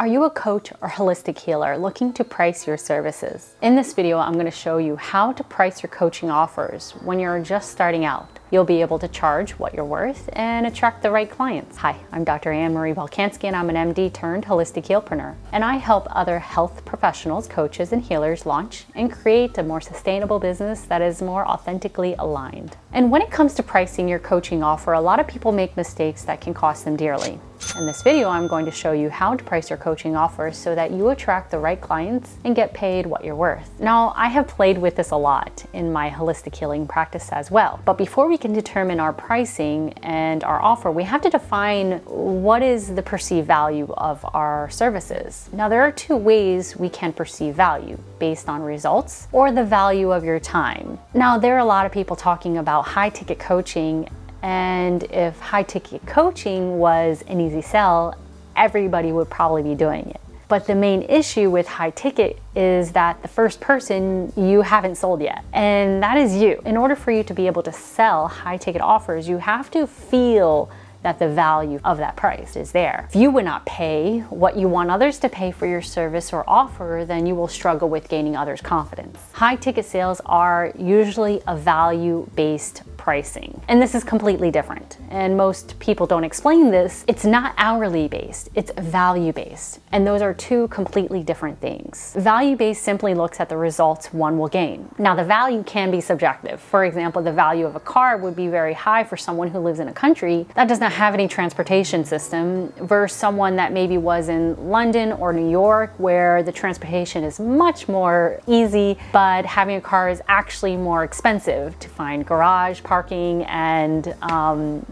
Are you a coach or holistic healer looking to price your services? In this video, I'm going to show you how to price your coaching offers when you're just starting out. You'll be able to charge what you're worth and attract the right clients. Hi, I'm Dr. Anne-Marie Volkansky and I'm an MD turned holistic healpreneur. And I help other health professionals, coaches, and healers launch and create a more sustainable business that is more authentically aligned. And when it comes to pricing your coaching offer, a lot of people make mistakes that can cost them dearly. In this video, I'm going to show you how to price your coaching offers so that you attract the right clients and get paid what you're worth. Now, I have played with this a lot in my holistic healing practice as well. But before we can determine our pricing and our offer, we have to define what is the perceived value of our services. Now, there are two ways we can perceive value: based on results or the value of your time. Now, there are a lot of people talking about high-ticket coaching, and if high-ticket coaching was an easy sell, everybody would probably be doing it. But the main issue with high ticket is that the first person you haven't sold yet, and that is you. In order for you to be able to sell high ticket offers, you have to feel that the value of that price is there. If you would not pay what you want others to pay for your service or offer, then you will struggle with gaining others' confidence. High ticket sales are usually a value-based pricing, and this is completely different. And most people don't explain this. It's not hourly based, it's value based. And those are two completely different things. Value based simply looks at the results one will gain. Now, the value can be subjective. For example, the value of a car would be very high for someone who lives in a country that does not have any transportation system versus someone that maybe was in London or New York, where the transportation is much more easy, but having a car is actually more expensive to find garage, parking, and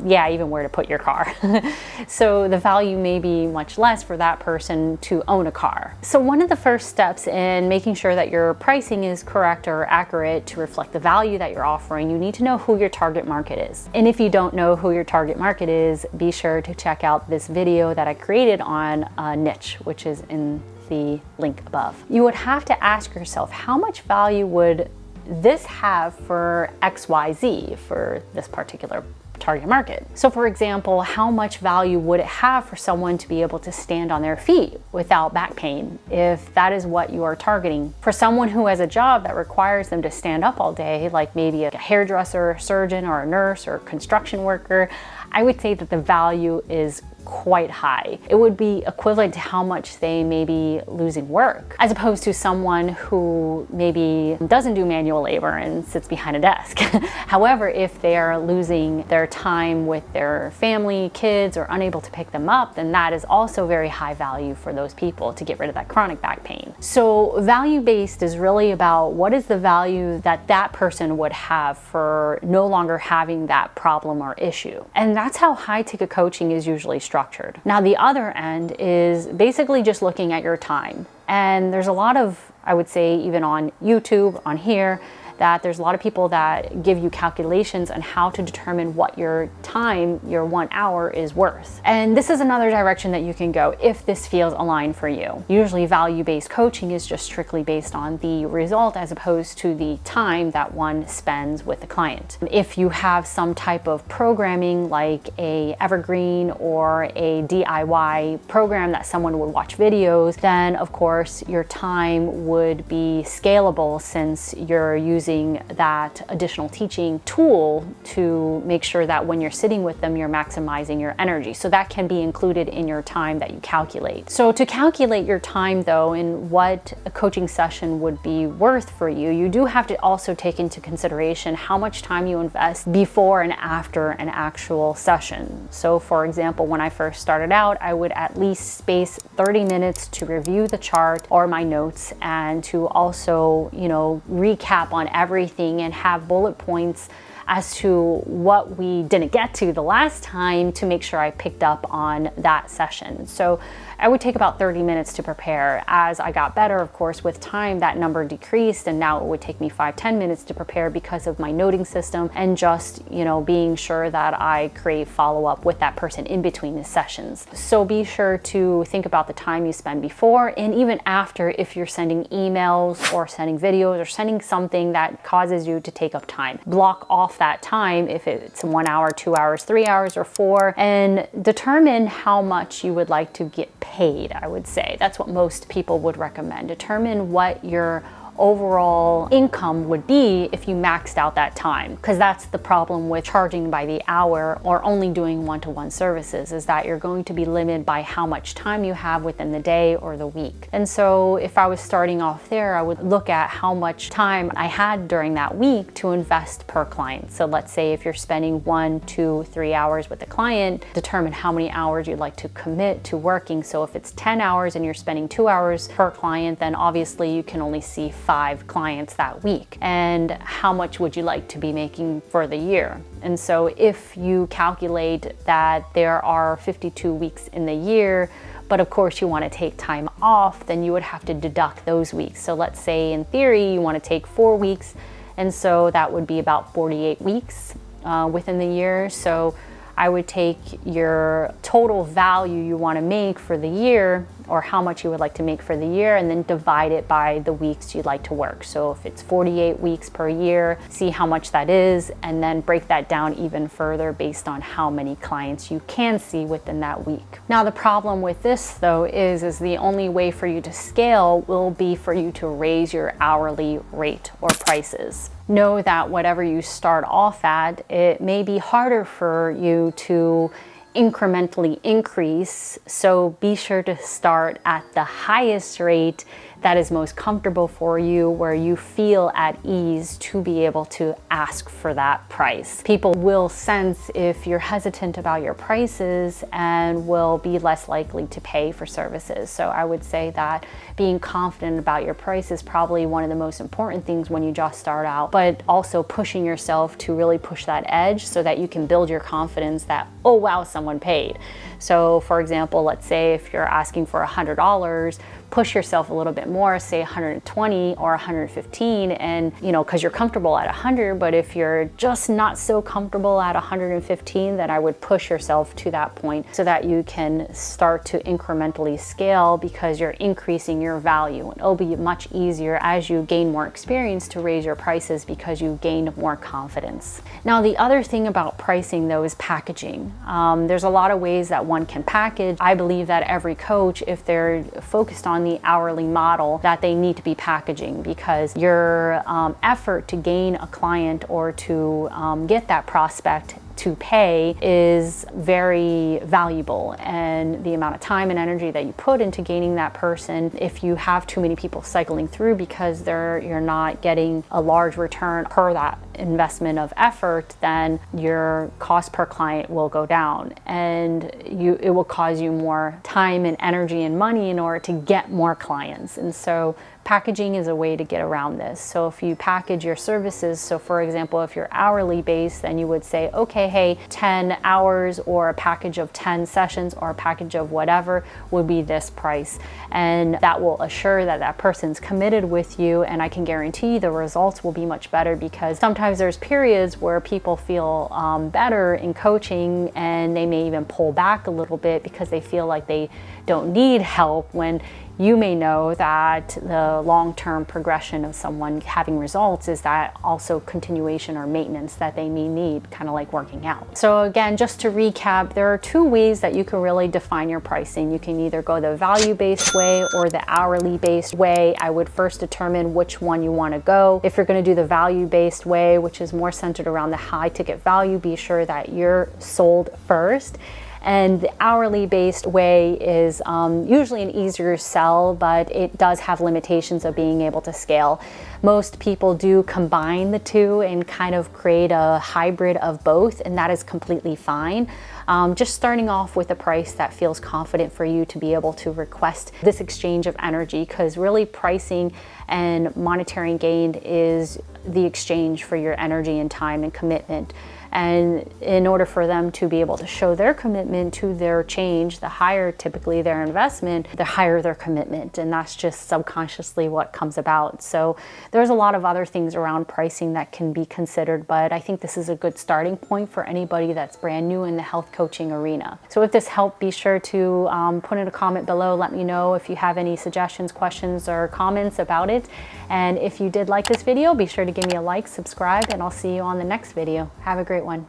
even where to put your car. So the value may be much less for that person to own a car. So one of the first steps in making sure that your pricing is correct or accurate to reflect the value that you're offering, you need to know who your target market is. And if you don't know who your target market is, be sure to check out this video that I created on niche, which is in the link above. You would have to ask yourself, how much value would this have for XYZ, for this particular target market? So for example, how much value would it have for someone to be able to stand on their feet without back pain, if that is what you are targeting? For someone who has a job that requires them to stand up all day, like maybe a hairdresser, a surgeon, or a nurse, or a construction worker, I would say that the value is quite high. It would be equivalent to how much they may be losing work, as opposed to someone who maybe doesn't do manual labor and sits behind a desk. However, if they are losing their time with their family, kids, or unable to pick them up, then that is also very high value for those people to get rid of that chronic back pain. So value-based is really about what is the value that that person would have for no longer having that problem or issue. And that's how high-ticket coaching is usually structured. Now, the other end is basically just looking at your time. And there's a lot of, I would say, even on YouTube, on here, that there's a lot of people that give you calculations on how to determine what your time, your 1 hour, is worth. And this is another direction that you can go if this feels aligned for you. Usually value-based coaching is just strictly based on the result as opposed to the time that one spends with the client. If you have some type of programming like a evergreen or a DIY program that someone would watch videos, then of course your time would be scalable, since you're using that additional teaching tool to make sure that when you're sitting with them, you're maximizing your energy. So that can be included in your time that you calculate. So to calculate your time though, and what a coaching session would be worth for you, you do have to also take into consideration how much time you invest before and after an actual session. So for example, when I first started out, I would at least space 30 minutes to review the chart or my notes, and to also, recap on everything and have bullet points as to what we didn't get to the last time to make sure I picked up on that session. So I would take about 30 minutes to prepare. As I got better, of course, with time, that number decreased, and now it would take me 5-10 minutes to prepare because of my noting system and just, being sure that I create follow-up with that person in between the sessions. So be sure to think about the time you spend before and even after, if you're sending emails or sending videos or sending something that causes you to take up time. Block off that time, if it's 1 hour, 2 hours, 3 hours, or 4, and determine how much you would like to get paid paid, I would say. That's what most people would recommend. Determine what your overall income would be if you maxed out that time, because that's the problem with charging by the hour or only doing one-to-one services, is that you're going to be limited by how much time you have within the day or the week. And so if I was starting off there, I would look at how much time I had during that week to invest per client. So let's say if you're spending 1, 2, 3 hours with the client, determine how many hours you'd like to commit to working. So if it's 10 hours and you're spending 2 hours per client, then obviously you can only see 5 clients that week. And how much would you like to be making for the year? And so if you calculate that there are 52 weeks in the year, but of course you want to take time off, then you would have to deduct those weeks. So let's say in theory you want to take 4 weeks, and so that would be about 48 weeks within the year. So I would take your total value you want to make for the year, or how much you would like to make for the year, and then divide it by the weeks you'd like to work. So if it's 48 weeks per year, see how much that is, and then break that down even further based on how many clients you can see within that week. Now the problem with this though is the only way for you to scale will be for you to raise your hourly rate or prices. Know that whatever you start off at, it may be harder for you to incrementally increase, so be sure to start at the highest rate that is most comfortable for you, where you feel at ease to be able to ask for that price. People will sense if you're hesitant about your prices and will be less likely to pay for services. So I would say that being confident about your price is probably one of the most important things when you just start out, but also pushing yourself to really push that edge so that you can build your confidence that, oh wow, someone paid. So for example, let's say if you're asking for $100, push yourself a little bit more, say 120 or 115, and because you're comfortable at 100, but if you're just not so comfortable at 115, then I would push yourself to that point so that you can start to incrementally scale, because you're increasing your value. And it'll be much easier as you gain more experience to raise your prices because you gain more confidence. Now the other thing about pricing though is packaging. There's a lot of ways that one can package. I believe that every coach, if they're focused on the hourly model, that they need to be packaging, because your effort to gain a client or to get that prospect to pay is very valuable, and the amount of time and energy that you put into gaining that person, if you have too many people cycling through because you're not getting a large return per that investment of effort, then your cost per client will go down, and it will cause you more time and energy and money in order to get more clients. And so packaging is a way to get around this. So if you package your services, so for example, if you're hourly based, then you would say, okay, hey, 10 hours or a package of 10 sessions or a package of whatever would be this price. And that will assure that that person's committed with you, and I can guarantee the results will be much better, because sometimes there's periods where people feel better in coaching and they may even pull back a little bit because they feel like they don't need help, when you may know that the long-term progression of someone having results is that also continuation or maintenance that they may need, kind of like working out. So again, just to recap, there are 2 ways that you can really define your pricing. You can either go the value-based way or the hourly-based way. I would first determine which one you want to go. If you're going to do the value-based way, which is more centered around the high ticket value, be sure that you're sold first. And the hourly based way is usually an easier sell, but it does have limitations of being able to scale. Most people do combine the two and kind of create a hybrid of both, and that is completely fine. Just starting off with a price that feels confident for you to be able to request this exchange of energy, because really pricing and monetary gain is the exchange for your energy and time and commitment. And in order for them to be able to show their commitment to their change, the higher typically their investment, the higher their commitment. And that's just subconsciously what comes about. So there's a lot of other things around pricing that can be considered, but I think this is a good starting point for anybody that's brand new in the health coaching arena. So if this helped, be sure to put in a comment below. Let me know if you have any suggestions, questions, or comments about it. And if you did like this video, be sure to give me a like, subscribe, and I'll see you on the next video. Have a great one.